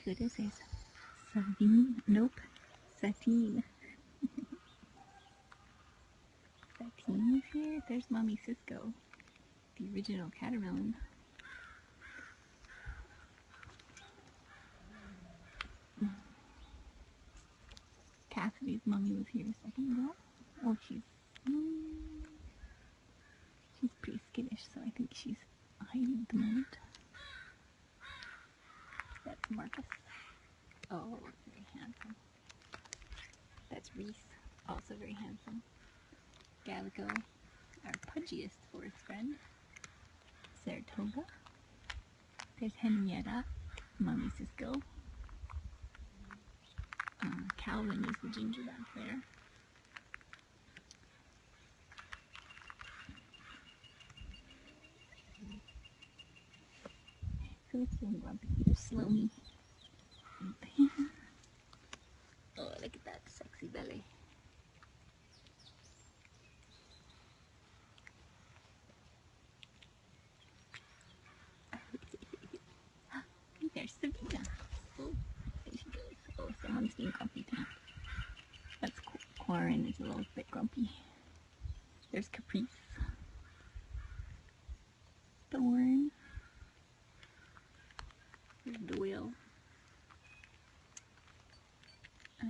good is this? Sabine? Nope. Satine. Satine is here. There's Mommy Cisco, the original catermelon. Cassidy's mommy was here a second ago. Oh, she's pretty skittish, so I think she's hiding at the moment. That's Marcus. Oh, very handsome. That's Reese, also very handsome. Gallico, our pudgiest forest friend. Saratoga. There's Henrietta, Mommy Cisco. Calvin is the ginger back there. Who's feeling grumpy? There's Sloane. Oh, look at that sexy belly. There's Sabina. Oh, there she goes. Oh, someone's being grumpy tonight. That's cool. Quarren is a little bit grumpy. There's Caprice. Thorn. There's Doyle. Oh,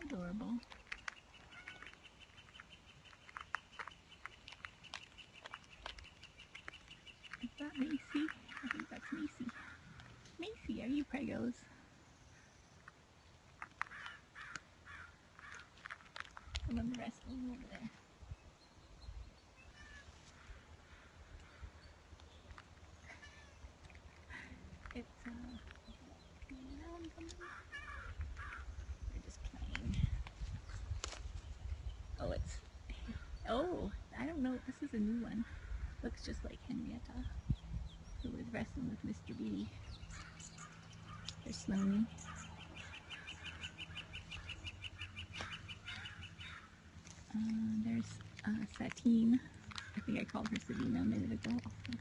adorable. Is that Macy? I think that's Macy. Macy, are you pregos? Some of the rest of them over there. It's they're just playing. Oh, I don't know. This is a new one. Looks just like Henrietta, who was wrestling with Mr. B. There's Sloane. There's Satine. I think I called her Sabina a minute ago also.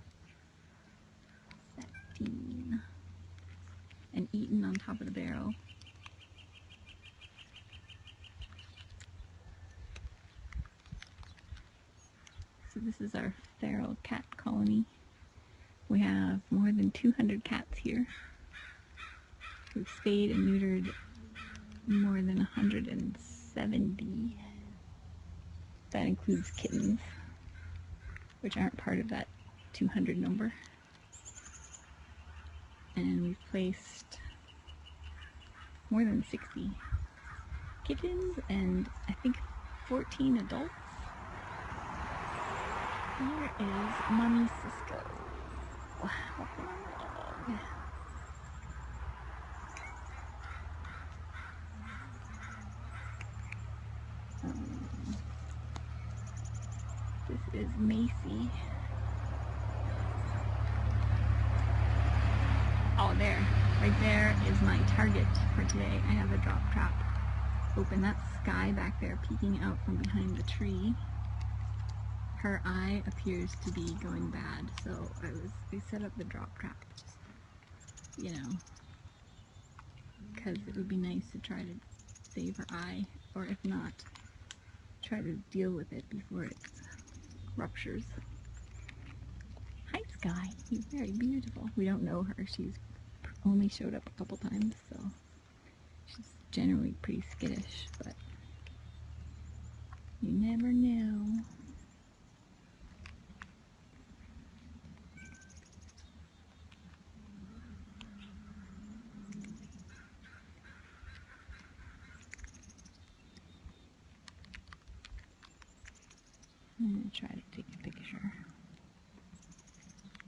Satine. And Eaton on top of the barrel. So this is our feral cat colony. We have more than 200 cats here. We've spayed and neutered more than 170. That includes kittens, which aren't part of that 200 number. And we've placed more than 60 kittens and I think 14 adults. Here is Mommy Cisco. Wow. This is Macy. Oh, there. Right there is my target for today. I have a drop trap open. That's Sky back there peeking out from behind the tree. Her eye appears to be going bad, so I set up the drop trap, just, you know, because it would be nice to try to save her eye, or if not, try to deal with it before it ruptures. Hi Sky, you're very beautiful. We don't know her, she's only showed up a couple times, so she's generally pretty skittish, but you never know. I'm going to try to take a picture.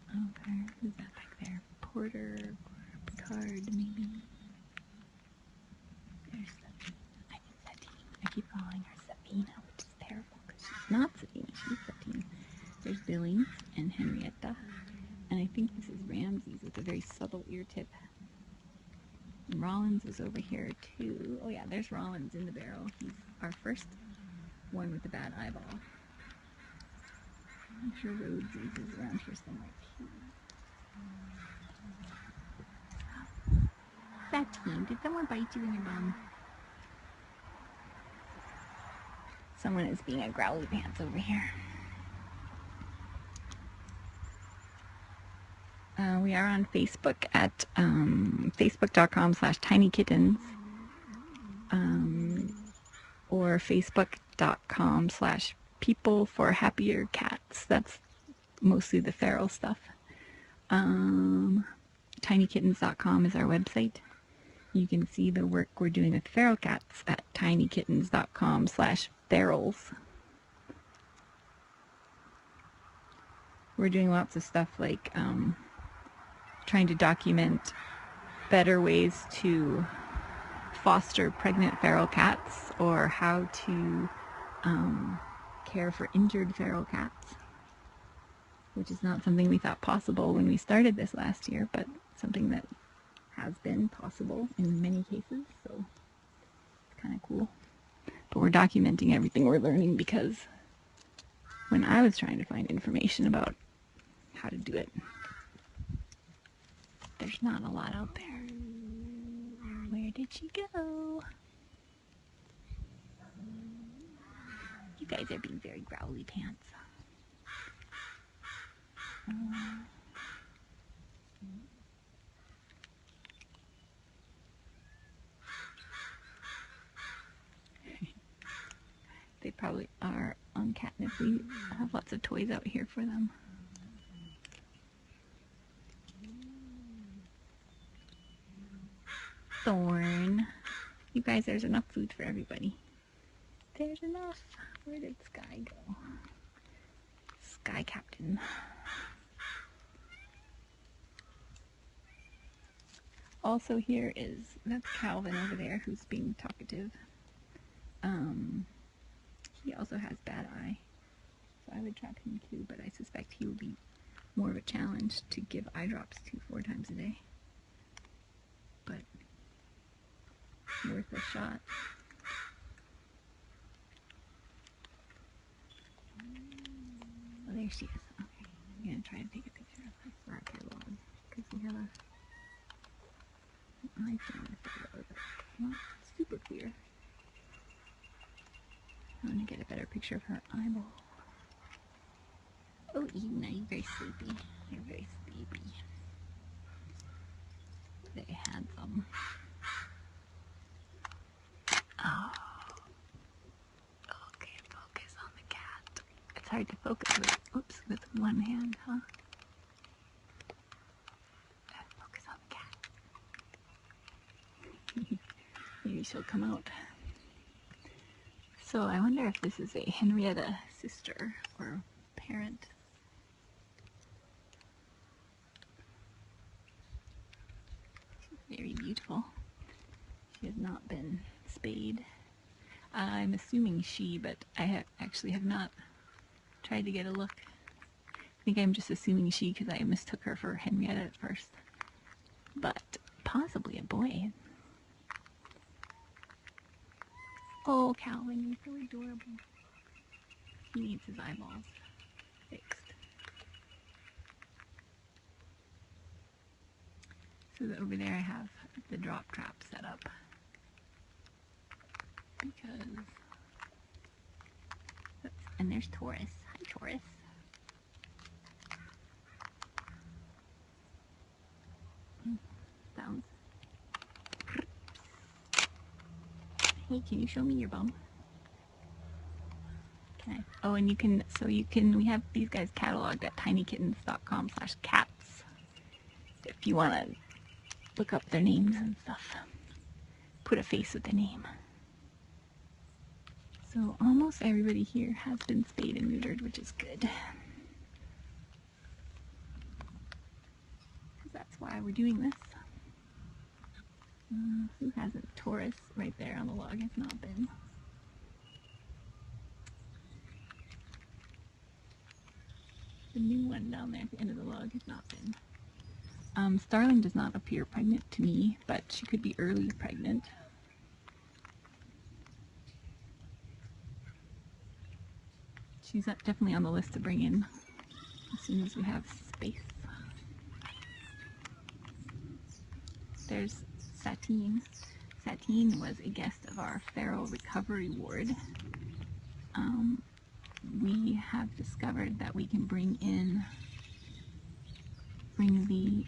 Okay, who's that back there? Porter or Picard, maybe? There's Sabine. I think Satine. I keep calling her Sabina, which is terrible because she's not Sabina, she's Satine. There's Billings and Henrietta. And I think this is Ramses with a very subtle ear tip. And Rollins is over here too. Oh yeah, there's Rollins in the barrel. He's our first one with the bad eyeball. I'm sure Rhodes is around here somewhere too. That's me. Did someone bite you in your bum? Someone is being a growly pants over here. We are on Facebook at facebook.com/tinykittens or facebook.com/people-for-happier-cats. That's mostly the feral stuff. Tinykittens.com is our website. You can see the work we're doing with feral cats at tinykittens.com/ferals. We're doing lots of stuff like trying to document better ways to foster pregnant feral cats or how to care for injured feral cats, which is not something we thought possible when we started this last year, but something that has been possible in many cases, so it's kind of cool. But we're documenting everything we're learning because when I was trying to find information about how to do it, there's not a lot out there. Where did she go? You guys are being very growly pants. They probably are on catnip. We have lots of toys out here for them. Thorn. You guys, there's enough food for everybody. There's enough. Where did Sky go? Sky Captain. Also here is, that's Calvin over there who's being talkative. He also has bad eye, so I would trap him too, but I suspect he will be more of a challenge to give eye drops to 4 times a day. But worth a shot. Oh, there she is. Okay, I'm going to try to take a picture of her for our care log, because we have an iPhone with the logo. Not super clear. I want to get a better picture of her eyeball. Oh, Edna, you're very sleepy. You're very sleepy. Very handsome. Oh. Okay, focus on the cat. It's hard to focus with, oops, with one hand, huh? Focus on the cat. Maybe she'll come out. So I wonder if this is a Henrietta sister or parent. She's very beautiful. She has not been spayed. I'm assuming she, but I actually have not tried to get a look. I think I'm just assuming she because I mistook her for Henrietta at first. But possibly a boy. Oh, Calvin, you're so adorable. He needs his eyeballs fixed. So over there I have the drop trap set up. Because... and there's Taurus. Hi, Taurus. Sounds. Hey, can you show me your bum? Can I? Oh, and you can, we have these guys cataloged at tinykittens.com/cats. If you want to look up their names and stuff. Put a face with the name. So almost everybody here has been spayed and neutered, which is good. Because that's why we're doing this. Who hasn't? Taurus right there on the log has not been. The new one down there at the end of the log has not been. Starling does not appear pregnant to me, but she could be early pregnant. She's definitely on the list to bring in as soon as we have space. There's Satine. Satine was a guest of our feral recovery ward. We have discovered that we can bring the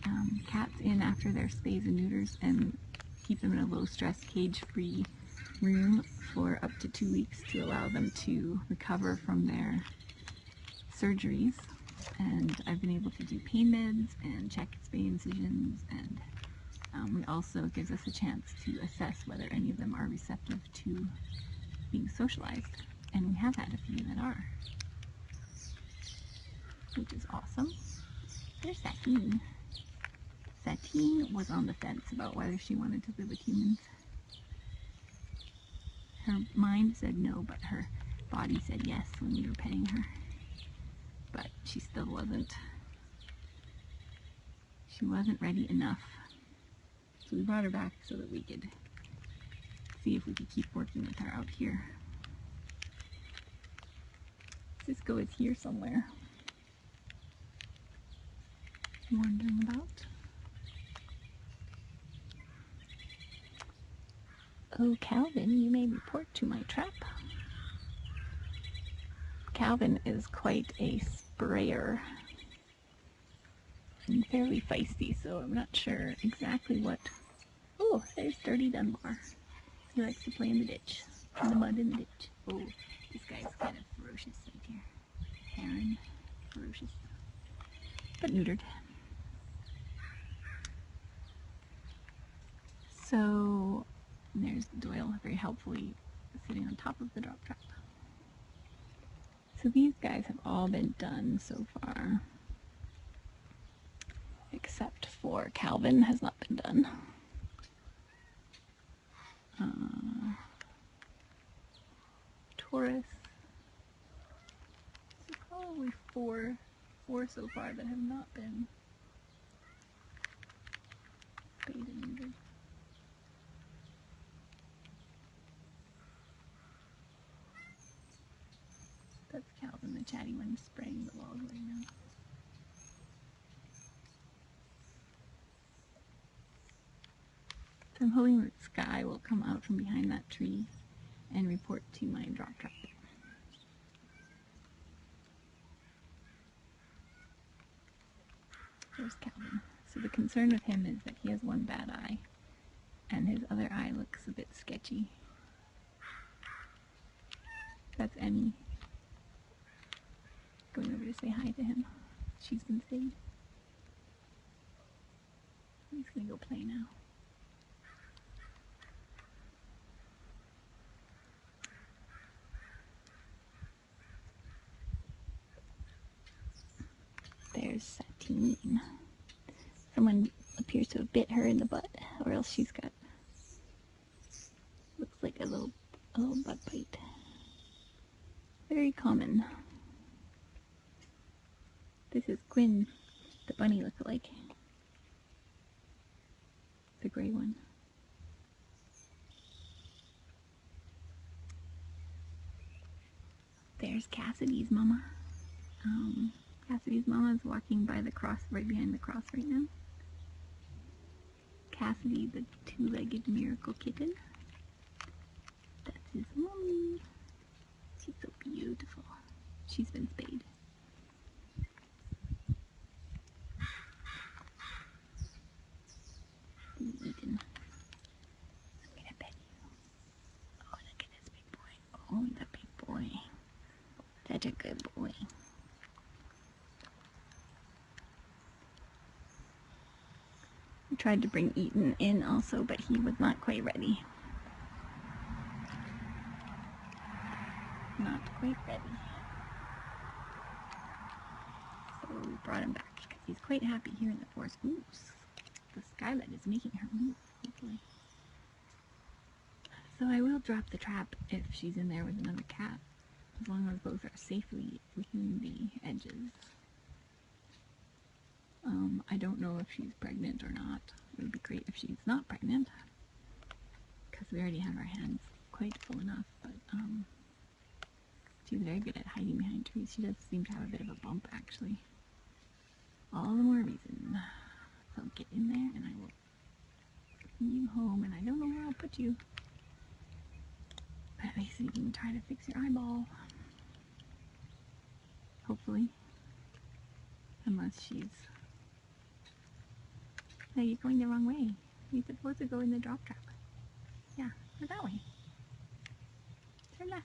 cats in after their spays and neuters and keep them in a low stress cage-free room for up to 2 weeks to allow them to recover from their surgeries. And I've been able to do pain meds and check spay incisions, and it also gives us a chance to assess whether any of them are receptive to being socialized, and we have had a few that are, which is awesome. There's Satine. Satine was on the fence about whether she wanted to live with humans. Her mind said no, but her body said yes when we were petting her. But she still wasn't ready enough. So we brought her back so that we could see if we could keep working with her out here. Cisco is here somewhere, wandering about. Oh, Calvin, you may report to my trap. Calvin is quite a sprayer and fairly feisty, so I'm not sure exactly what... Oh, there's Dirty Dunbar. He likes to play in the ditch, in the mud in the ditch. Oh, this guy's kind of ferocious right here. Heron, ferocious, but neutered. So there's Doyle very helpfully sitting on top of the drop trap. So these guys have all been done so far, except for Calvin has not been done. Taurus. So probably four so far that have not been spayed and neutered. That's Calvin, the chatty one, spraying the log right now. So I'm hoping that Sky will come out from behind that tree and report to my drop trap. There's Calvin. So the concern with him is that he has one bad eye, and his other eye looks a bit sketchy. That's Emmy going over to say hi to him. She's been stayed. He's gonna go play now. There's Satine. Someone appears to have bit her in the butt, or else she's got, looks like a little butt bite. Very common. This is Quinn, the bunny lookalike. The gray one. There's Cassidy's mama. Cassidy's mama is walking by the cross, right behind the cross right now. Cassidy, the two-legged miracle kitten. That's his mommy. She's so beautiful. She's been spayed. Eaten. I'm gonna pet you. Oh, look at this big boy. Oh, the big boy. Such a good boy. I tried to bring Eaton in also, but he was not quite ready. Not quite ready. So we brought him back because he's quite happy here in the forest. Ooh, the skylight is making her move, hopefully. So I will drop the trap if she's in there with another cat, as long as both are safely within the edges. I don't know if she's pregnant or not. It would be great if she's not pregnant, because we already have our hands quite full enough, but she's very good at hiding behind trees. She does seem to have a bit of a bump, actually. All the more reason. So get in there and I will bring you home, and I don't know where I'll put you. But at least you can try to fix your eyeball. Hopefully. Unless she's... No, you're going the wrong way. You're supposed to go in the drop trap. Yeah, go that way. Turn left.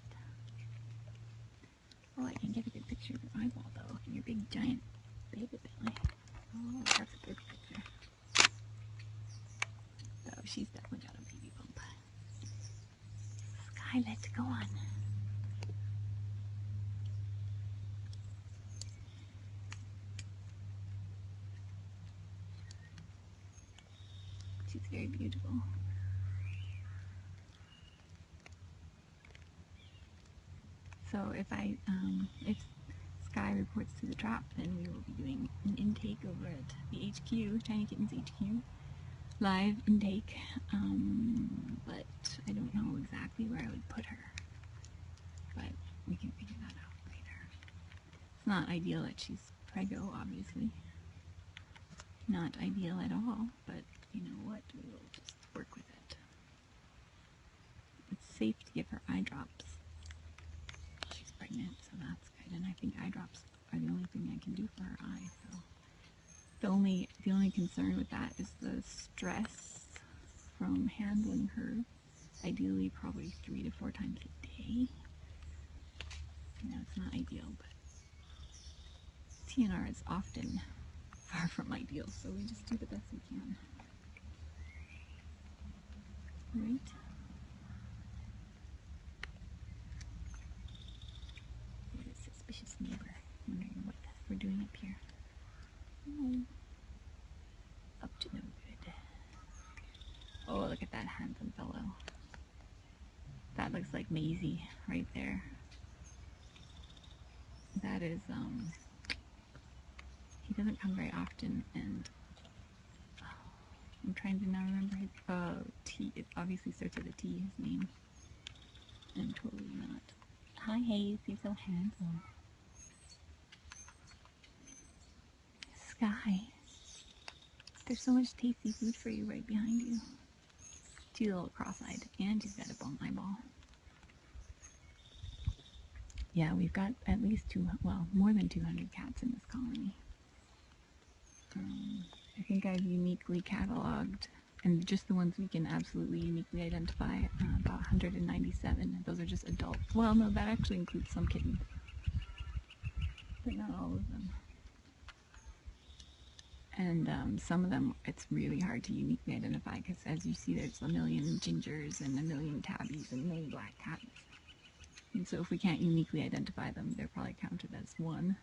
Oh, I can get a good picture of your eyeball though. And your big giant baby belly. Oh, that's a good picture. Oh, she's definitely got a baby bump. Skylet, go on. She's very beautiful. So if Sky reports to the trap, then we will be doing an intake over at the HQ, Tiny Kittens HQ, live intake. But I don't know exactly where I would put her. But we can figure that out later. It's not ideal that she's preggo, obviously. Not ideal at all, but you know what? We will just work with it. It's safe to give her eye drops. She's pregnant, so that's good. And I think eye drops are the only thing I can do for her eye. So the only concern with that is the stress from handling her. Ideally, probably 3 to 4 times a day. You know, it's not ideal, but TNR is often far from ideal, so we just do the best we can. Right? What a suspicious neighbor. Wondering what we're doing up here. Oh, up to no good. Oh, look at that handsome fellow. That looks like Maisie right there. That is, he doesn't come very often, and I'm trying to now remember his, T, it obviously starts with a T, his name. And totally not. Hi Hayes, you're so handsome. Sky, there's so much tasty food for you right behind you. She's a little cross-eyed, and she's got a bone eyeball. Yeah, we've got at least more than 200 cats in this colony. I think I've uniquely cataloged, and just the ones we can absolutely uniquely identify, about 197. Those are just adults. Well, no, that actually includes some kittens, but not all of them. And some of them, it's really hard to uniquely identify, because as you see, there's a million gingers and a million tabbies and a million black cats. And so if we can't uniquely identify them, they're probably counted as one.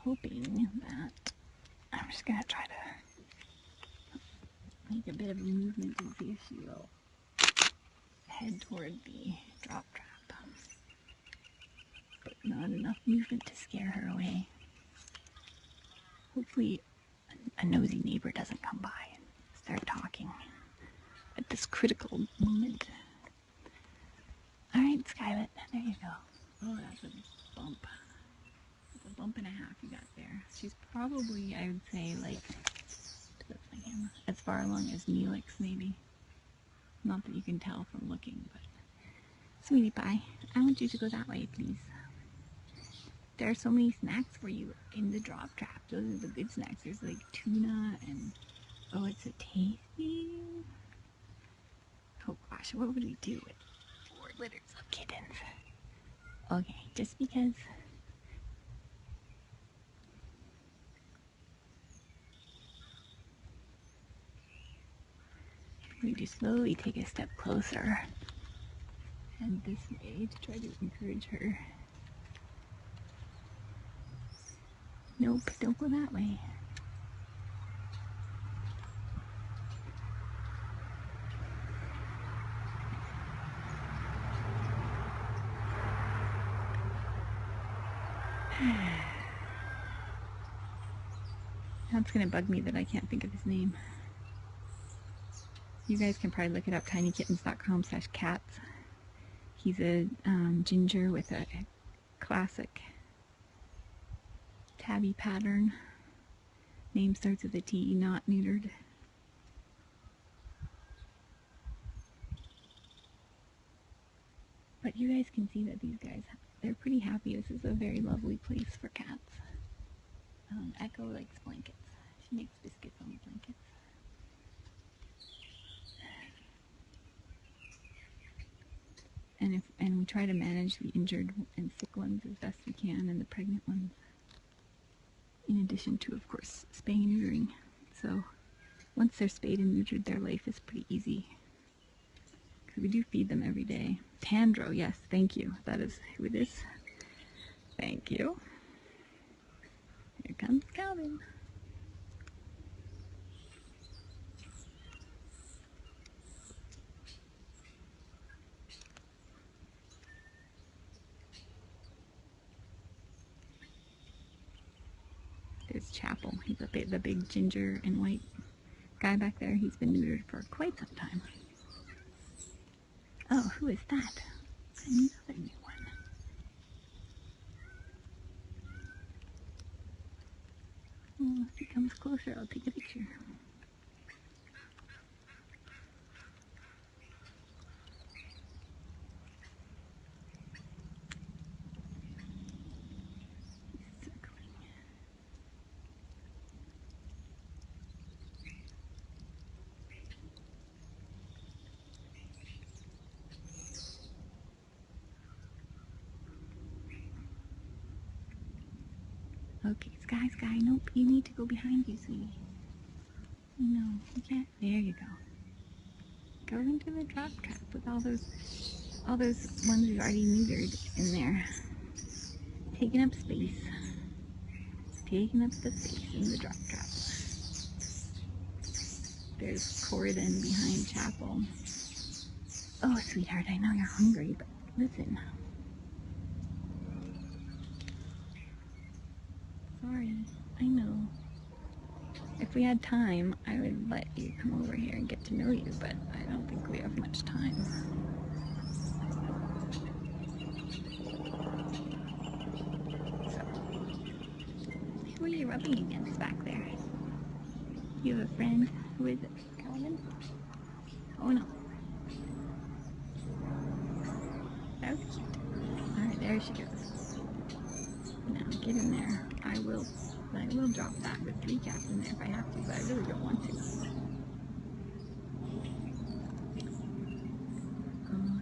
Hoping that I'm just gonna try to make a bit of a movement and see if she will head toward the drop trap. But not enough movement to scare her away. Hopefully a nosy neighbor doesn't come by and start talking at this critical moment. Alright, Skylet, there you go. Oh, that's a bump. That's a bump and a half you got there. She's probably, I would say, like, as far along as Neelix, maybe. Not that you can tell from looking, but... Sweetie pie, I want you to go that way, please. There are so many snacks for you in the drop trap. Those are the good snacks. There's like tuna and... Oh, it's a tasty... Oh gosh, what would we do with 4 litters of kittens? Okay, just because... We just slowly take a step closer. And this way to try to encourage her. Nope, don't go that way. Now it's gonna bug me that I can't think of his name. You guys can probably look it up, tinykittens.com/cats. He's a ginger with a classic tabby pattern. Name starts with a T, not neutered. But you guys can see that these guys, they're pretty happy. This is a very lovely place for cats. Echo likes blankets. She makes biscuits on the blankets. And we try to manage the injured and sick ones as best we can, and the pregnant ones, in addition to, of course, spaying and neutering. So once they're spayed and neutered, their life is pretty easy. Because we do feed them every day. Tandro, yes, thank you. That is who it is. Thank you. Here comes Calvin. There's Chapel. He's the big ginger and white guy back there. He's been neutered for quite some time. Oh, who is that? Another new one. Oh, if he comes closer, I'll take a picture. Okay, Sky, nope, you need to go behind you, sweetie. No, you can't. There you go. Go into the drop trap with all those ones we've already neutered in there. Taking up space. Taking up the space in the drop trap. There's Corridon behind Chapel. Oh, sweetheart, I know you're hungry, but listen. Sorry, I know. If we had time, I would let you come over here and get to know you, but I don't think we have much time. So, who are you rubbing against back there? You have a friend? Who is it? Calvin? Oh no. That was cute. Alright, there she goes. Now get in there. I will drop that with 3 cats in there if I have to, but I really don't want to.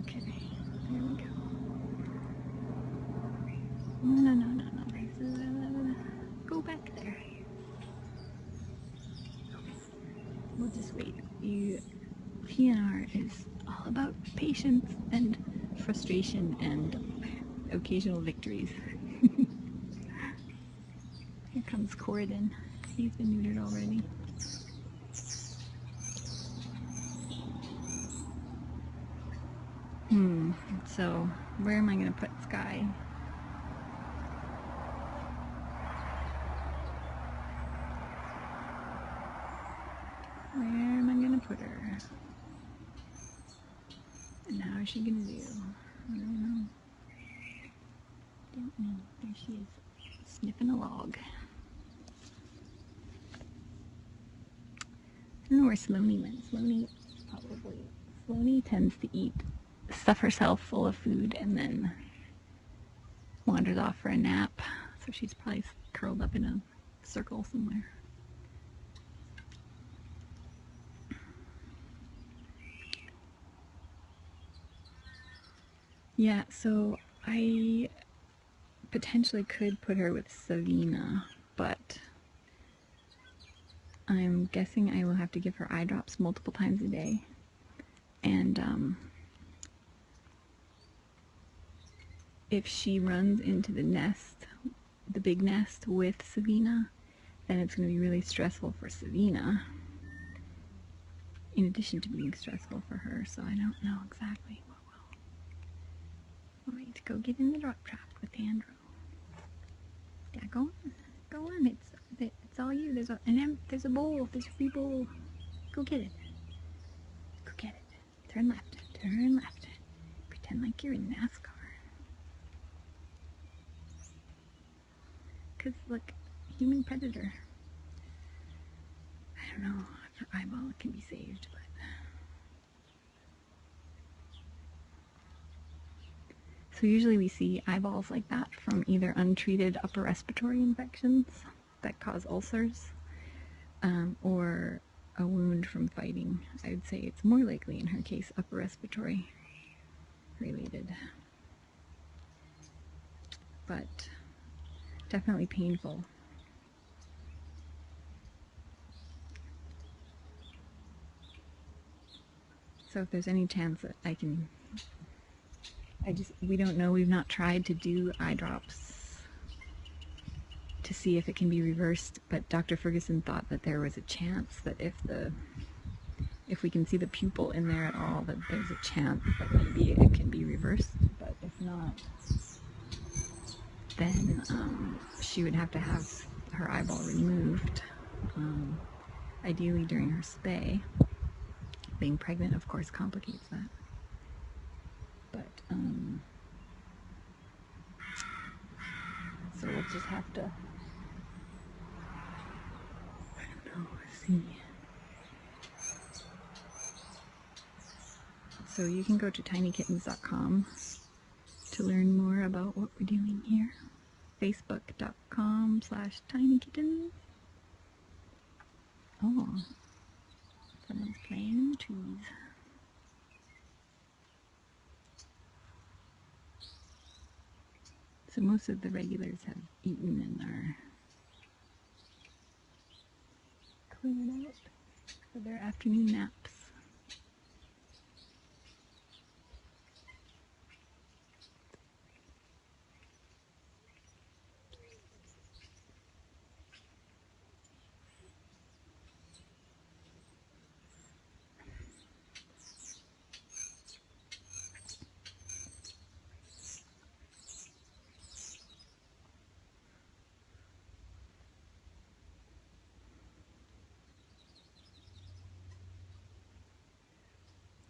Okay, there we go. No. Go back there. We'll just wait. PNR is all about patience and frustration and occasional victories. Here comes Corridon. He's been neutered already. So where am I going to put Sky? Where am I going to put her? And how is she going to do? I don't know. There she is, sniffing a log. I don't know where Sloaney went. Sloaney tends to stuff herself full of food and then wanders off for a nap. So she's probably curled up in a circle somewhere. Yeah, so I potentially could put her with Savina, but I'm guessing I will have to give her eye drops multiple times a day. And if she runs into the nest, the big nest with Savina, then it's going to be really stressful for Savina, in addition to being stressful for her. So I don't know exactly what will. Alright, go get in the drop trap with Andrew. Yeah, go on. It's all you. There's a bowl. There's a free bowl. Go get it. turn left, turn left. Pretend like you're in NASCAR. Because, look, human predator. I don't know if her eyeball can be saved, but... So usually we see eyeballs like that from either untreated upper respiratory infections that cause ulcers, or a wound from fighting. I would say it's more likely in her case upper respiratory related, but definitely painful. So if there's any chance that we don't know, we've not tried to do eye drops to see if it can be reversed, but Dr. Ferguson thought that there was a chance that if we can see the pupil in there at all, that there's a chance that maybe it can be reversed, but if not, then she would have to have her eyeball removed, ideally during her stay. Being pregnant, of course, complicates that. But, so we'll just have to, I don't know, see. So you can go to tinykittens.com to learn more about what we're doing here. Facebook.com/tinykittens. Oh, someone's playing in the trees. So most of the regulars have eaten and are cleared out for their afternoon naps.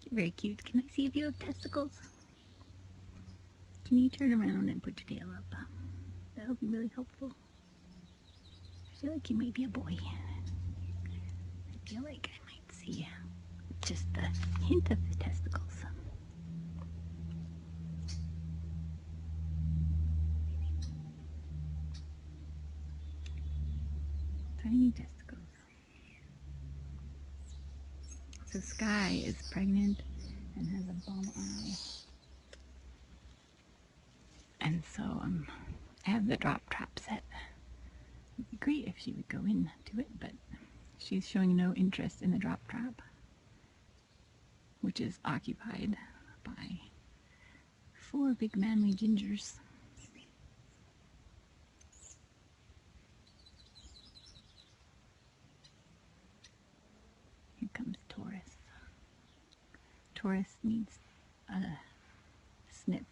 Very cute. Can I see if you have testicles? Can you turn around and put your tail up? That would be really helpful. I feel like you might be a boy. I feel like I might see just a hint of the testicles. Tiny testicles. So Sky is pregnant and has a bum eye. And so I have the drop trap set. It would be great if she would go into it, but she's showing no interest in the drop trap, which is occupied by 4 big manly gingers. Here comes Taurus. Taurus needs a snip.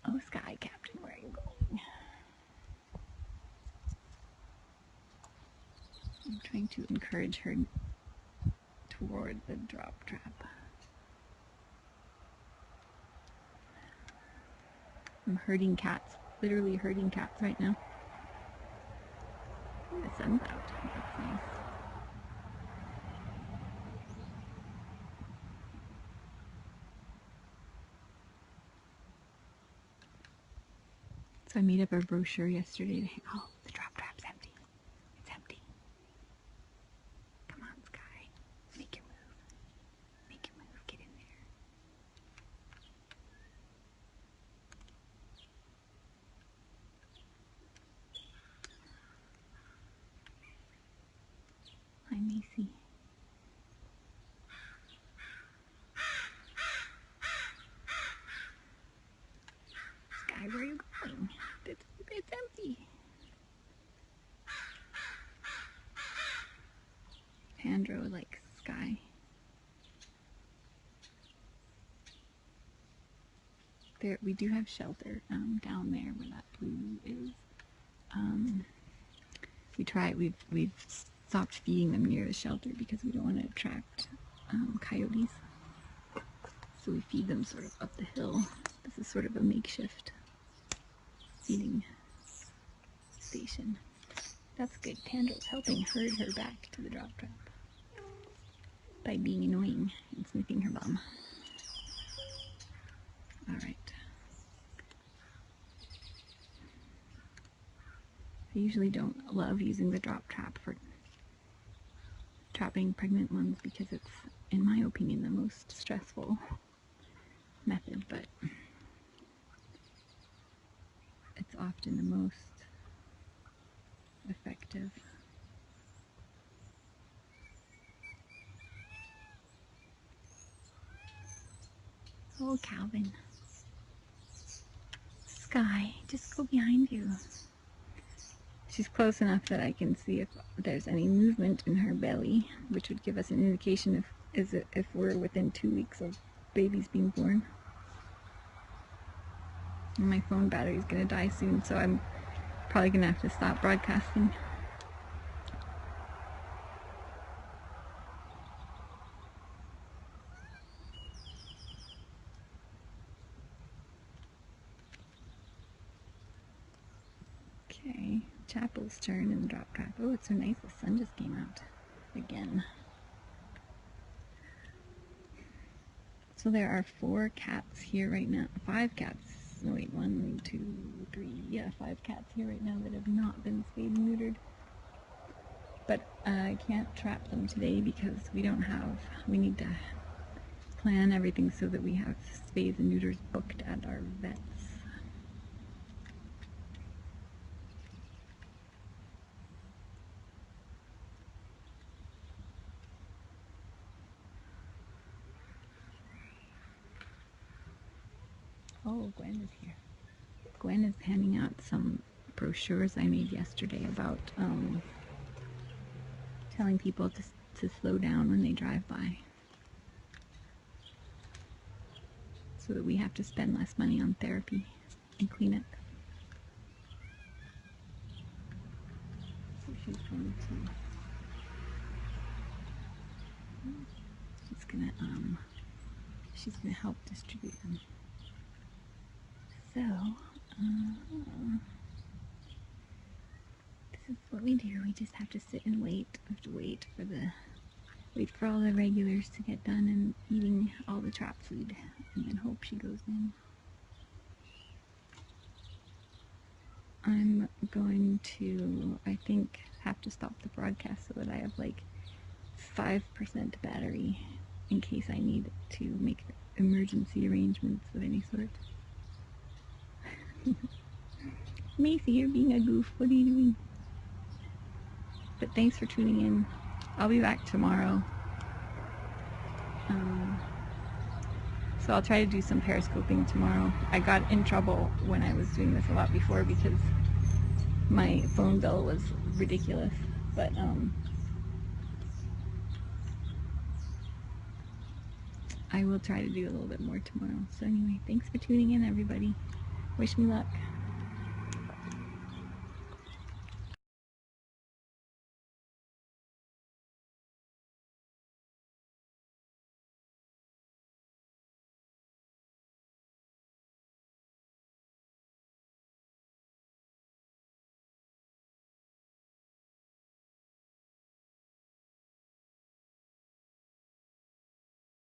Oh, Sky Captain, where are you going? I'm trying to encourage her toward the drop trap. I'm herding cats, literally herding cats right now. Ooh, the sun's out. That's nice. So I made up a brochure yesterday to hang. Oh, the drop trap's empty. It's empty. Come on, Sky. Make your move. Make your move. Get in there. Hi, Macy. Sky, where are you going? It's empty. Pandro likes Sky. There, we do have shelter down there where that blue is. We've stopped feeding them near the shelter because we don't want to attract coyotes. So we feed them sort of up the hill. This is sort of a makeshift feeding station. That's good. Tandra's helping herd her back to the drop trap by being annoying and sniffing her bum. Alright. I usually don't love using the drop trap for trapping pregnant ones because it's, in my opinion, the most stressful method, but it's often the most effective. Oh, Calvin. Sky, just go behind you. She's close enough that I can see if there's any movement in her belly, which would give us an indication if we're within 2 weeks of babies being born. And my phone battery's gonna die soon, so I'm probably gonna have to stop broadcasting. Okay, Chapel's turn in the drop trap. Oh, it's so nice, the sun just came out again. So there are 4 cats here right now. 5 cats. No, wait, 1, 2, 3. Yeah, 5 cats here right now that have not been spayed and neutered. But I can't trap them today because we need to plan everything so that we have spays and neuters booked at our vets. Oh, Gwen is here. Gwen is handing out some brochures I made yesterday about telling people to slow down when they drive by, so that we have to spend less money on therapy and cleanup. So she's going to, she's gonna help distribute them. So this is what we do. We just have to sit and wait. We have to wait for all the regulars to get done and eating all the trap food, and then hope she goes in. I'm going to, I think, have to stop the broadcast so that I have like 5% battery in case I need to make emergency arrangements of any sort. Macy, you're being a goof. What are you doing? But thanks for tuning in. I'll be back tomorrow. So I'll try to do some periscoping tomorrow. I got in trouble when I was doing this a lot before because my phone bill was ridiculous. But I will try to do a little bit more tomorrow. So anyway, thanks for tuning in, everybody. Wish me luck.